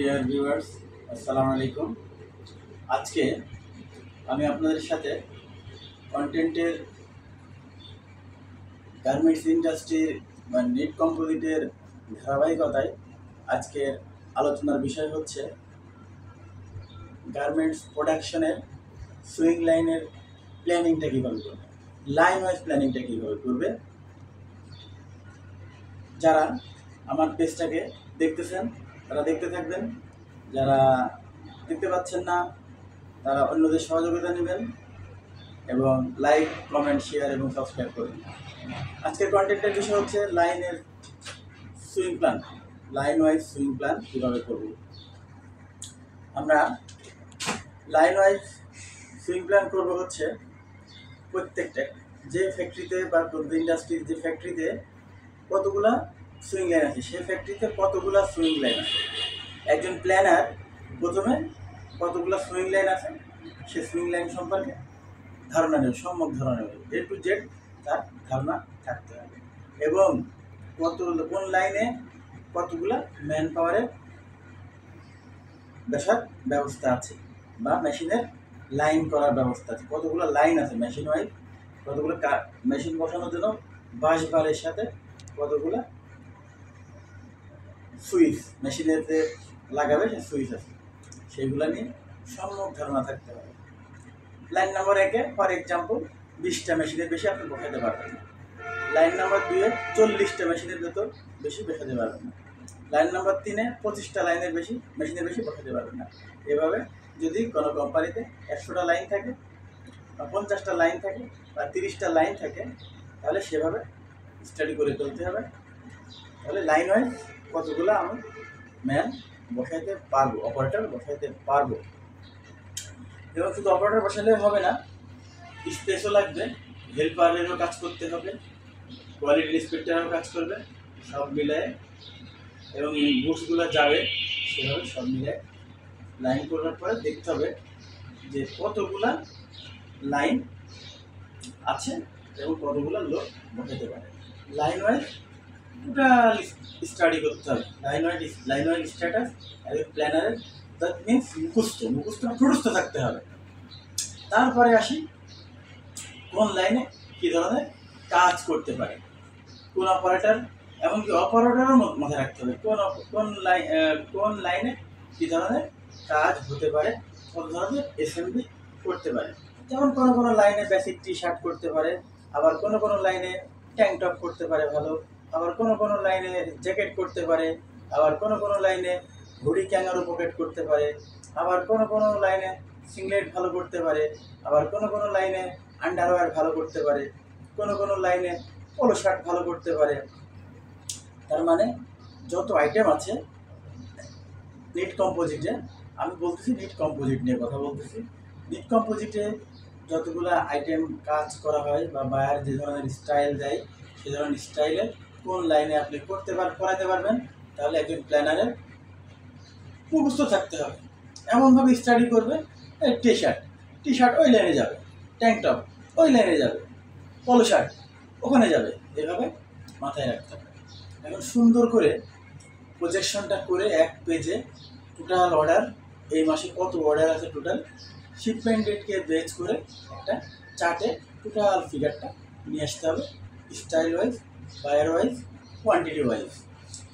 Dear viewers, আসসালামু আলাইকুম। আজকে আমি আপনাদের সাথে কন্টেন্টের গার্মেন্টস ইন্ডাস্ট্রির বা নেট কম্পোজিটের ধারাবাহিকতায় আজকের আলোচনার বিষয় হচ্ছে গার্মেন্টস প্রোডাকশনের সুইং লাইনের প্ল্যানিংটা কীভাবে করবে, লাইন ওয়াইজ প্ল্যানিংটা কীভাবে করবে। যারা আমার পেজটাকে দেখতেছেন তারা দেখতে থাকবেন, যারা দেখতে পাচ্ছেন না তারা অন্যদের সহযোগিতা নেবেন এবং লাইক, কমেন্ট, শেয়ার এবং সাবস্ক্রাইব করবেন। আজকের কন্টেন্টের বিষয় হচ্ছে লাইনের swing plan, line wise swing plan কীভাবে করব। আমরা লাইন ওয়াইজ সুইং প্ল্যান করবো হচ্ছে প্রত্যেকটা যে ফ্যাক্টরিতে বা ইন্ডাস্ট্রির যে ফ্যাক্টরিতে কতগুলা সুইং লাইন আছে, সেই ফ্যাক্টরিতে কতগুলা সুইং লাইন আছে। একজন প্ল্যানার প্রথমে কতগুলো সুইং লাইন আছে সে সুইং লাইন সম্পর্কে ধারণা নেবে, সম্যক ধারণা নেবে, এ টু জেড তার ধারণা থাকতে হবে এবং কোন লাইনে কতগুলো ম্যান পাওয়ারের ব্যবস্থা আছে বা মেশিনের লাইন করার ব্যবস্থা আছে, কতগুলো লাইন আছে মেশিন ওয়াইজ, কতগুলো মেশিন বসানোর জন্য বাস বারের সাথে কতগুলো সুইচ মেশিনের যে লাগাবে সে সুইচ আছে, সেইগুলো নিয়ে সম্যক ধারণা থাকতে হবে। লাইন নাম্বার 1-এ ফর এক্সাম্পল 20টা মেশিনের বেশি আপনি বসাতে পারবেন না। লাইন নাম্বার 2-এ 40টা মেশিনের ভেতর বেশি বসাতে পারবেন না। লাইন নাম্বার 3-এ 25টা লাইনের বেশি মেশিনের বেশি বসাতে পারবেন না। এভাবে যদি কোনো কোম্পানিতে 100টা লাইন থাকে বা 50টা লাইন থাকে বা 30টা লাইন থাকে তাহলে সেভাবে স্টাডি করে চলতে হবে। তাহলে লাইন ওয়াইজ কতগুলো আমি ম্যান বসাইতে পারবো, অপারেটর বসাইতে পারবো। এবং শুধু অপারেটর বসালে হবে না, স্পেসও লাগবে, হেল্পারেরও কাজ করতে হবে, কোয়ালিটি ইন্সপেক্টরও কাজ করবে, সব মিলায়ে এবং এই বুটসগুলো যাবে সেভাবে সব মিলায়ে লাইন করার পরে দেখতে হবে যে কতগুলা লাইন আছে এবং কতগুলো লোক বসাতে পারে। লাইন ওয়াইজ টোটাল স্টাডি করতে হবে, লাইন ওয়াইজ স্ট্যাটাস এবং প্ল্যানারের, দ্যাট মিনস মুখস্থ থাকতে হবে। তারপরে আসি কোন লাইনে কী ধরনের কাজ করতে পারে, কোন অপারেটর, এমনকি অপারেটরও মাথায় রাখতে হবে কোন লাইনে কী ধরনের কাজ হতে পারে, কত ধরনের অ্যাসেম্বলি করতে পারে। যেমন কোনো লাইনে বেসিক টি শার্ট করতে পারে, আবার কোনো লাইনে ট্যাঙ্ক টপ করতে পারে ভালো, আবার কোনো লাইনে জ্যাকেট করতে পারে, আবার কোনো লাইনে হুডি ক্যাঙ্গারু পকেট করতে পারে, আবার কোনো লাইনে সিংলেট ভালো করতে পারে, আবার কোনো লাইনে আন্ডারওয়্যার ভালো করতে পারে, কোনো লাইনে পোলো শার্ট ভালো করতে পারে। তার মানে যত আইটেম আছে নিট কম্পোজিটে, আমি বলতেছি নিট কম্পোজিট নিয়ে কথা বলতেছি, নিট কম্পোজিটে যতগুলো আইটেম কাজ করা হয় বা বায়ার যে ধরনের স্টাইল দেয় সে ধরনের স্টাইলে কোন লাইনে আপনি করাতে পারবেন, তাহলে একজন প্ল্যানারের মুখস্থ থাকতে হবে। এমনভাবে স্টাডি করবে, টি শার্ট ওই লাইনে যাবে, ট্যাঙ্ক টপ ওই লাইনে যাবে, পোলো শার্ট ওখানে যাবে, এভাবে মাথায় রাখতে হবে। এখন সুন্দর করে প্রজেকশনটা করে এক পেজে টোটাল অর্ডার, এই মাসে কত অর্ডার আছে টোটাল, শিপমেন্ট ডেটকে বেচ করে একটা চার্টে টোটাল ফিগারটা নিয়ে আসতে হবে, style wise, buyer wise, quantity wise.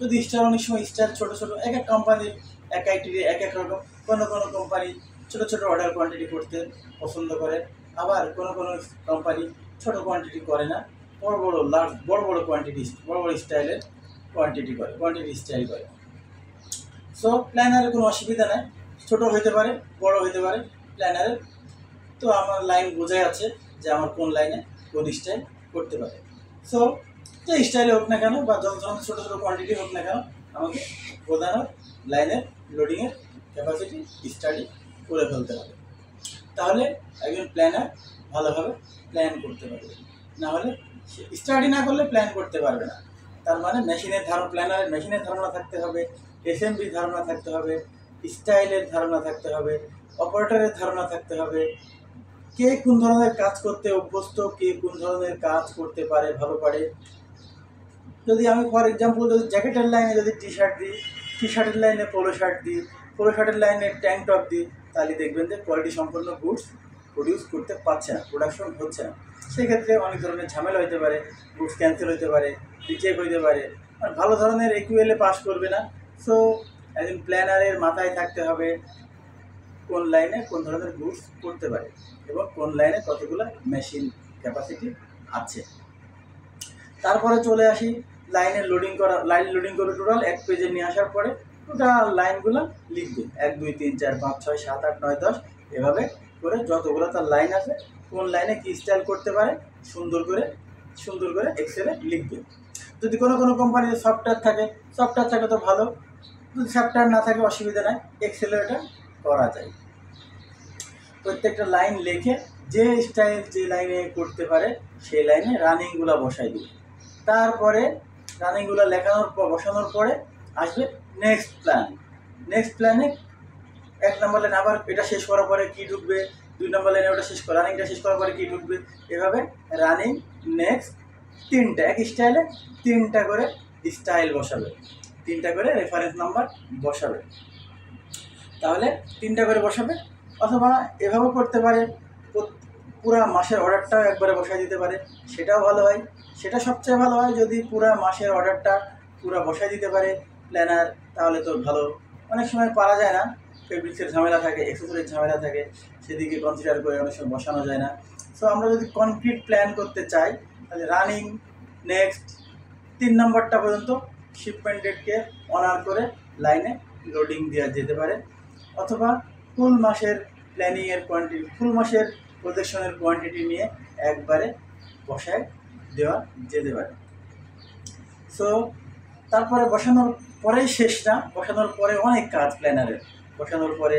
যদি স্টাইল, অনেক সময় স্টাইল ছোটো এক কোম্পানির এক আইটিতে এক রকম, কোনো কোম্পানি ছোটো অর্ডার কোয়ান্টিটি করতে পছন্দ করে, আবার কোনো কোম্পানি ছোটো কোয়ান্টিটি করে না, বড় কোয়ান্টিটি, বড় স্টাইলের কোয়ান্টিটি স্টাইল করে। সো প্ল্যানারের কোনো অসুবিধা নেই, ছোটো হইতে পারে বড় হইতে পারে প্ল্যানারের। তো আমার লাইন বোঝাই আছে যে আমার কোন লাইনে কোন স্টাইল করতে পারে। সো যে স্টাইলে হোক না কেন বা যত ধরনের ছোটো কোয়ান্টিটি হোক না কেন, আমাকে প্রধান লাইনের লোডিংয়ের ক্যাপাসিটি স্টাডি করে ফেলতে হবে। তাহলে একজন প্ল্যানার ভালোভাবে প্ল্যান করতে পারবে, না হলে স্টাডি না করলে প্ল্যান করতে পারবে না। তার মানে প্ল্যানারের মেশিনের ধারণা থাকতে হবে, এসএমবির ধারণা থাকতে হবে, স্টাইলের ধারণা থাকতে হবে, অপারেটরের ধারণা থাকতে হবে, কে কোন ধরনের কাজ করতে অভ্যস্ত, কে কোন ধরনের কাজ করতে পারে ভালো পারে। যদি আমি ফর এক্সাম্পল যদি জ্যাকেটের লাইনে যদি টি শার্ট দিই, টি শার্টের লাইনে পোলো শার্ট দিই, পোলো শার্টের লাইনে ট্যাঙ্ক টপ দিই, তাহলে দেখবেন যে কোয়ালিটি সম্পন্ন গুডস প্রডিউস করতে পারছে না, প্রোডাকশন হচ্ছে না। সেক্ষেত্রে অনেক ধরনের ঝামেলা হতে পারে, গুডস ক্যান্সেল হতে পারে, রিজেক্ট হতে পারে, আর ভালো ধরনের একিউএলে পাস করবে না। সো একজন প্ল্যানারের মাথায় থাকতে হবে কোন লাইনে কোন ধরনের গুডস করতে পারে এবং কোন লাইনে কতগুলো মেশিন ক্যাপাসিটি আছে। তারপরে চলে আসি লাইনে লোডিং করা, লাইন লোডিং করে টোটাল এক পেজে নিয়ে আসার পরে টোটাল লাইনগুলো লিখবে 1 2 3 4 5 6 7 8 9 10 এভাবে করে যতগুলো তার লাইন আছে কোন লাইনে কী স্টাইল করতে পারে সুন্দর করে এক্সেলে লিখবে। যদি কোনো কোম্পানিতে সফটওয়্যার থাকে তো ভালো, যদি সফটওয়্যার না থাকে অসুবিধা নাই, এক্সেলে এটা করা যায়। প্রত্যেকটা লাইন লিখে যে স্টাইল যে লাইনে করতে পারে সেই লাইনে রানিংগুলো বসাই দিবে। তারপরে রানিংগুলো বসানোর পরে আসবে নেক্সট প্ল্যানে 1 নম্বর লাইন আবার এটা শেষ করার পরে কী ঢুকবে, 2 নম্বর লাইনে ওটা রানিংটা শেষ করার পরে কী ঢুকবে, এভাবে রানিং নেক্সট 3টা এক স্টাইলে 3টা করে স্টাইল বসাবে, 3টা করে রেফারেন্স নাম্বার বসাবে। তাহলে 3টা করে বসাবে, অথবা এভাবেও করতে পারে পুরা মাসের অর্ডারটাও একবারে বসাই দিতে পারে, সেটাও ভালো হয়। সেটা সবচেয়ে ভালো হয় যদি পুরা মাসের অর্ডারটা পুরা বসাই দিতে পারে প্ল্যানার, তাহলে তো ভালো। অনেক সময় পারা যায় না, ফেব্রিক্সের ঝামেলা থাকে, অ্যাক্সেসরির ঝামেলা থাকে, সেদিকে কনসিডার করে অনেক সময় বসানো যায় না। সো আমরা যদি কনক্রিট প্ল্যান করতে চাই তাহলে রানিং নেক্সট 3 নম্বরটা পর্যন্ত শিপমেন্ট ডেটকে অনার করে লাইনে লোডিং দেওয়া যেতে পারে, অথবা ফুল মাসের প্ল্যানিংয়ের কোয়ান্টিটি, ফুল মাসের প্রোজেকশনের কোয়ান্টিটি নিয়ে একবারে বসায় দেওয়া যেতে পারে। সো তারপরে বসানোর পরেই শেষ না, বসানোর পরে অনেক কাজ প্ল্যানারের। বসানোর পরে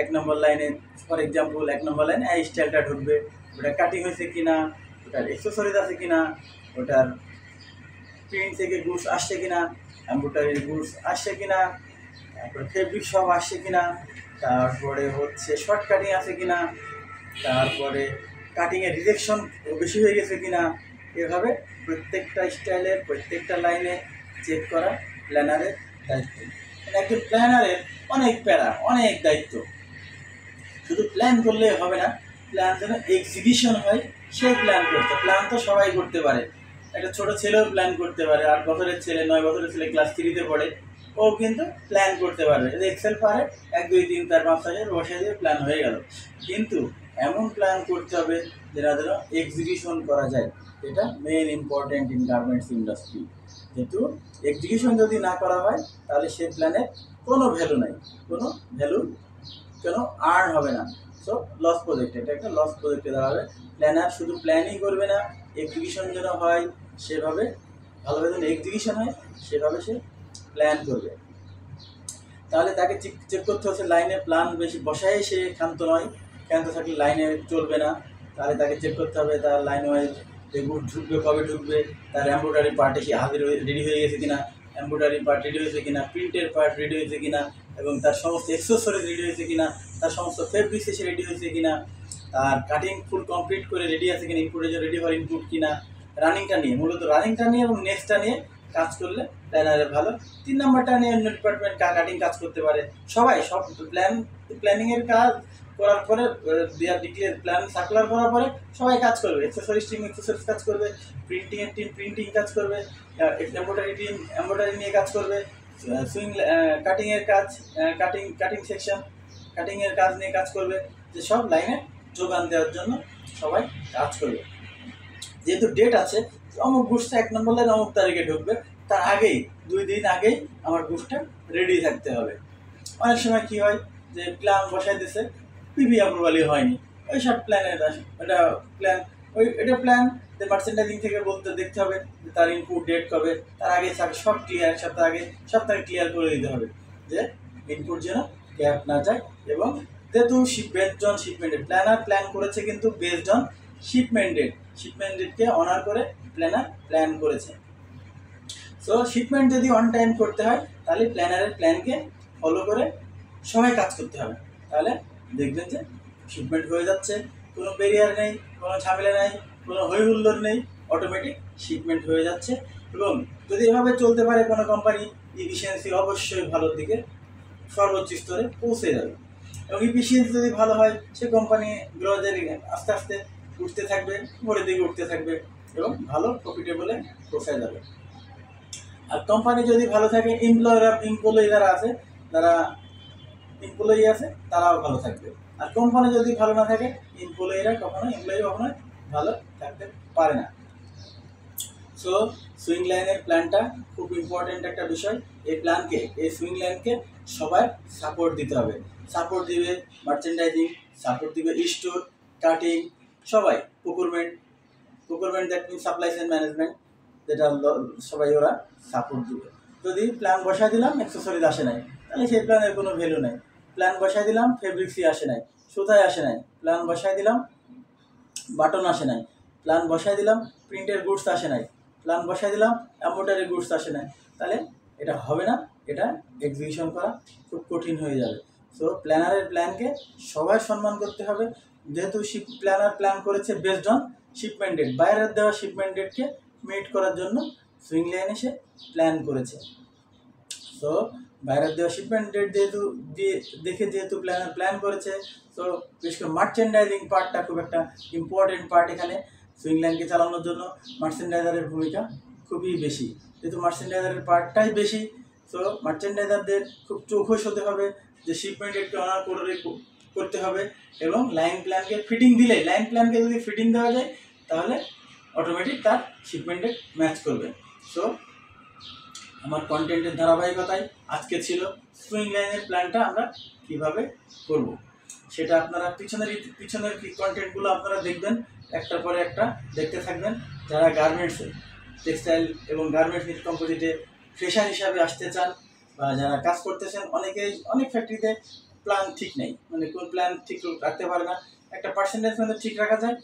1 নম্বর লাইনে ফর এক্সাম্পল 1 নম্বর লাইনে এই স্টাইলটা ঢুকবে, ওটা কাটিং হয়েছে কিনা, ওটার অ্যাক্সেসরিজ আছে কিনা, ওটার প্রিন্ট থেকে গুডস আসছে কিনা, এমব্রয়ডারির গুডস আসছে কিনা, তারপরে ফেব্রিক সব আসছে কিনা, তারপরে হচ্ছে শর্ট কাটিং আছে কিনা, তারপরে কাটিংয়ের রিজেকশন বেশি হয়ে গেছে কিনা, এভাবে প্রত্যেকটা স্টাইলের প্রত্যেকটা লাইনে চেক করা প্ল্যানারের দায়িত্ব। একজন প্ল্যানারের অনেক প্যারা, অনেক দায়িত্ব। শুধু প্ল্যান করলে হবে না, প্ল্যান যেন এক্সিকিউশন হয় সেই প্ল্যান করতে। প্ল্যান তো সবাই করতে পারে, একটা ছোটো ছেলেও প্ল্যান করতে পারে, 8 বছরের ছেলে 9 বছরের ছেলে ক্লাস 3-তে পড়ে, ও কিন্তু প্ল্যান করতে পারবে। যদি এক্সেল পারে 1 2 3 4 5 6 বসে দিয়ে প্ল্যান হয়ে গেল। কিন্তু এমন প্ল্যান করতে হবে যেটা যেন এক্সিকিউশন করা যায়, এটা main important in garments industry. যেহেতু এক্সিকিউশন যদি না করা হয় তাহলে সেই প্ল্যানের কোনো ভ্যালু নাই, কোনো আর্ন হবে না। সো লস প্রজেক্ট, এটা একটা লস প্রজেক্টে দাঁড়াবে। প্ল্যানার শুধু প্ল্যানই করবে না, এক্সিকিউশন যেন হয় সেভাবে, ভালোভাবে যেন এক্সিকিউশন হয় সেভাবে সে প্ল্যান করবে। তাহলে তাকে চেক করতে হচ্ছে লাইনে প্ল্যান বেশি বসায় সে ক্ষান্ত নয়, ক্ষান্ত থাকলে লাইনে চলবে না। তাহলে তাকে চেক করতে হবে তার লাইন ওয়াইজ যে গুড ঢুকবে, কবে ঢুকবে, তার এমব্রয়ডারি পার্ট এসে হাতে রেডি হয়ে গেছে কিনা, এমব্রয়ডারি পার্ট রেডি হয়েছে কিনা, প্রিন্টের পার্ট রেডি হয়েছে কিনা, এবং তার সমস্ত অ্যাক্সেসরিজ রেডি হয়েছে কিনা, তার সমস্ত ফেব্রিক্স এসে রেডি হয়েছে কিনা, তার কাটিং ফুল কমপ্লিট করে রেডি আছে কিনা, ইনপুটের জন্য রেডি হওয়ার ইনপুট কিনা, রানিংটা নিয়ে, মূলত রানিংটা নিয়ে এবং নেক্সটটা নিয়ে কাজ করলে প্ল্যানারে ভালো। 3 নম্বরটা নিয়ে অন্য ডিপার্টমেন্ট কাটিং কাজ করতে পারে, সবাই সব প্ল্যানিংয়ের কাজ করার পরে ডিক্লেয়ার প্ল্যান সার্কুলার করার পরে সবাই কাজ করবে। অ্যাক্সেসরিজ টিম অ্যাক্সেসরিজ কাজ করবে, প্রিন্টিংয়ের টিম প্রিন্টিং কাজ করবে, এমব্রয়ডারি টিম এমব্রয়ডারি নিয়ে কাজ করবে, সুইং কাটিংয়ের কাজ কাটিং সেকশন কাটিংয়ের কাজ নিয়ে কাজ করবে। যে সব লাইনে যোগান দেওয়ার জন্য সবাই কাজ করবে। যেহেতু ডেট আছে, অমুক গুডসটা 1 নম্বর লাইন অমুক তারিখে ঢুকবে, তার আগেই 2 দিন আগেই আমার গুডসটা রেডি থাকতে হবে। অনেক সময় কী হয় যে প্ল্যান বসাই দিয়েছে, পিভি অ্যাপ্রুভালই হয়নি, ওই সব প্ল্যানের এটা প্ল্যান যে মার্চেন্ডাইজিং থেকে দেখতে হবে যে তার ইনপুট ডেট কবে, তার আগে সব ক্লিয়ার, সপ্তাহে ক্লিয়ার করে দিতে হবে যে ইনপুট যেন গ্যাপ না যায়। এবং যেহেতু based on shipment planner plan করেছে, কিন্তু বেসড অন শিপমেন্ট ডেটকে অনার করে প্ল্যানার প্ল্যান করেছে। সো শিপমেন্ট যদি অন টাইম করতে হয় তাহলে প্ল্যানারের প্ল্যানকে ফলো করে সবাই কাজ করতে হবে। তাহলে দেখবেন যে শিপমেন্ট হয়ে যাচ্ছে, কোনো ব্যারিয়ার নেই, কোনো ঝামেলা নেই, কোনো হই হুল্লোড় নেই, অটোমেটিক শিপমেন্ট হয়ে যাচ্ছে। এবং যদি এভাবে চলতে পারে কোনো কোম্পানি, ইফিসিয়েন্সি অবশ্যই ভালোর দিকে সর্বোচ্চ স্তরে পৌঁছে যাবে। এবং ইফিসিয়েন্সি যদি ভালো হয়, সে কোম্পানি গ্রোজের আস্তে আস্তে উঠতে থাকবে, উপরের দিকে উঠতে থাকবে এবং ভালো প্রফিটেবলে পৌঁছায় যাবে। আর কোম্পানি যদি ভালো থাকে, এমপ্লয়ি যারা আছে, যারা এমপ্লয়ি আছে তারাও ভালো থাকবে। আর কোম্পানি যদি ভালো না থাকে, এমপ্লয়ি কখনো ভালো থাকতে পারে না। সো সুইং লাইনের প্ল্যানটা খুব ইম্পর্টেন্ট একটা বিষয়। এই সুইং লাইনকে সবাই সাপোর্ট দিতে হবে। সাপোর্ট দিবে মার্চেন্ডাইজিং, সাপোর্ট দিবে স্টোর, কাটিং, সবাই procurement that mean supply chain management, যেটা সবাই ওরা সাপোর্ট দিবে। যদি প্ল্যান বসায় দিলাম অ্যাক্সেসরিজ আসে নাই, তাহলে সেই প্ল্যানের কোনো ভ্যালু নাই। প্ল্যান বসায় দিলাম ফেব্রিক্সই আসে নাই, সুতায় আসে নাই। প্ল্যান বসায় দিলাম বাটন আসে নাই। প্ল্যান বসায় দিলাম প্রিন্টের গুডস আসে নাই। প্ল্যান বসায় দিলাম এম্ব্রয়ডারি গুডস আসে নাই, তাহলে এটা হবে না, এটা এক্সিকিউশন করা খুব কঠিন হয়ে যাবে। সো প্ল্যানারের প্ল্যানকে সবাই সম্মান করতে হবে। যেহেতু প্ল্যানার প্ল্যান করেছে বেসড অন শিপমেন্ট ডেট, বাইরের দেওয়া শিপমেন্ট ডেটকে মিট করার জন্য সুইং লাইনে সে প্ল্যান করেছে। সো বাইরের দেওয়া শিপমেন্ট ডেট যেহেতু প্ল্যান করেছে, সো বিশেষ করে মার্চেন্ডাইজিং পার্টটা খুব একটা ইম্পর্টেন্ট পার্ট। এখানে সুইং লাইনকে চালানোর জন্য মার্চেন্ডাইজারের ভূমিকা খুবই বেশি। যেহেতু মার্চেন্ডাইজারের পার্টটাই বেশি, সো মার্চেন্ডাইজারদের খুব চৌখস হতে হবে যে শিপমেন্ট ডেটকে অনার করতে হবে। এবং লাইন প্ল্যানকে যদি ফিটিং দেওয়া যায়, তাহলে অটোমেটিক তার শিপমেন্ট ডেট ম্যাচ করবে। সো আমার কন্টেন্টের ধারাবাহিকতায় আজকে ছিল সুইং লাইনের প্ল্যানটা আমরা কীভাবে করব, সেটা আপনারা পিছনের কন্টেন্টগুলো আপনারা দেখবেন, একটার পরে একটা দেখতে থাকবেন। যারা গার্মেন্টসে, টেক্সটাইল এবং গার্মেন্টস নিট কম্পোজিটে ফ্রেশার হিসাবে আসতে চান, বা যারা কাজ করতেছেন, অনেক ফ্যাক্টরিতে প্ল্যান ঠিক নেই, মানে কোন প্ল্যান ঠিক রাখতে পারে না। একটা পার্সেন্টেজ মধ্যে ঠিক রাখা যায়,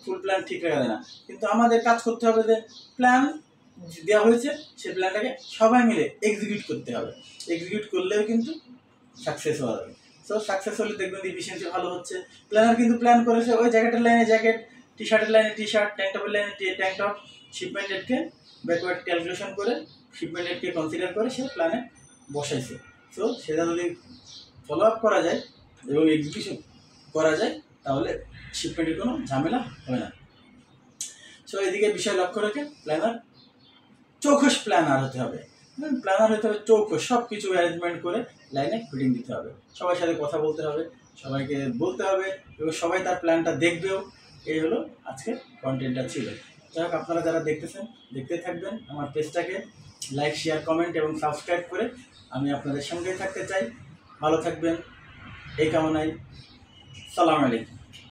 ফুল প্ল্যান ঠিক রাখা যায় না। কিন্তু আমাদের কাজ করতে হবে যে প্ল্যান দেওয়া হয়েছে, সেই প্ল্যানটাকে সবাই মিলে এক্সিকিউট করতে হবে। এক্সিকিউট করলেও কিন্তু সাকসেস হওয়া যাবে। সো সাকসেস হলে দেখবেন এফিসিয়েন্সি ভালো হচ্ছে। প্ল্যানার কিন্তু প্ল্যান করেছে ওই জ্যাকেটের লাইনে জ্যাকেট, টি শার্টের লাইনে টি শার্ট, ট্যাঙ্ক টপের লাইনে ট্যাঙ্ক টপ, শিপমেন্ট ডেটকে ব্যাকওয়ার্ড ক্যালকুলেশন করে, শিপমেন্ট ডেটকে কনসিডার করে সে প্ল্যানে বসাইছে। সো সেটা যদি ফলো আপ করা যায় এবং এক্সিকিউশন করা যায়, তাহলে শিপমেন্টের কোনো ঝামেলা হবে না। সো এদিকে বিষয় লক্ষ্য রেখে চৌখস প্ল্যানার হতে হবে। চৌখস, সব কিছু অ্যারেঞ্জমেন্ট করে লাইনে ফিটিং দিতে হবে। সবার সাথে কথা বলতে হবে, সবাইকে বলতে হবে এবং সবাই তার প্ল্যানটা দেখবেও। এই হলো আজকে কন্টেন্টটা ছিল। যাই হোক, আপনারা যারা দেখতে থাকবেন আমার পেজটাকে লাইক, শেয়ার, কমেন্ট এবং সাবস্ক্রাইব করে আমি আপনাদের সঙ্গেই থাকতে চাই। ভালো থাকবেন এই কামনায়। সালাম আলাইকুম।